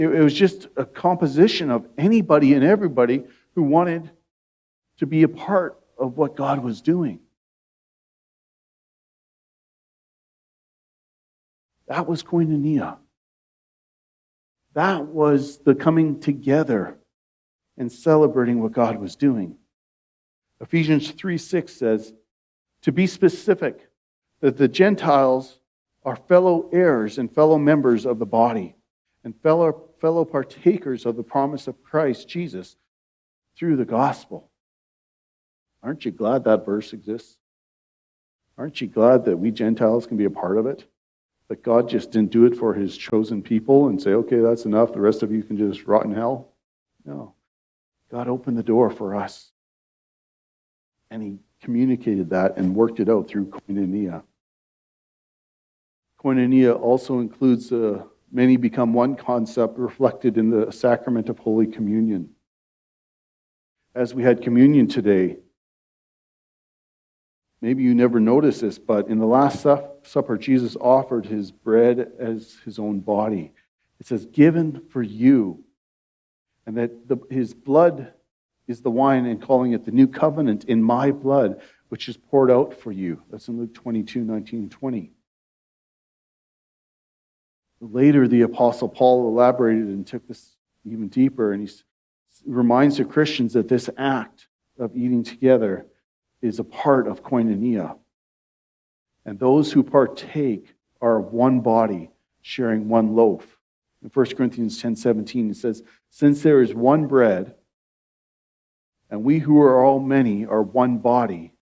It was just a composition of anybody and everybody who wanted to be a part of what God was doing. That was koinonia. That was the coming together and celebrating what God was doing. Ephesians 3:6 says, to be specific, that the Gentiles are fellow heirs and fellow members of the body and fellow partakers of the promise of Christ Jesus through the gospel. Aren't you glad that verse exists? Aren't you glad that we Gentiles can be a part of it? That God just didn't do it for his chosen people and say, okay, that's enough. The rest of you can just rot in hell. No. God opened the door for us. And he communicated that and worked it out through koinonia. Koinonia also includes many become one concept reflected in the sacrament of Holy Communion. As we had communion today, maybe you never noticed this, but in the Last Supper, Jesus offered his bread as his own body. It says, given for you. And that his blood is the wine, and calling it the new covenant in my blood, which is poured out for you. That's in Luke 22:19-20. Later, the Apostle Paul elaborated and took this even deeper, and he reminds the Christians that this act of eating together is a part of koinonia. And those who partake are of one body, sharing one loaf. In 1 Corinthians 10:17, it says, since there is one bread, and we who are all many are one body,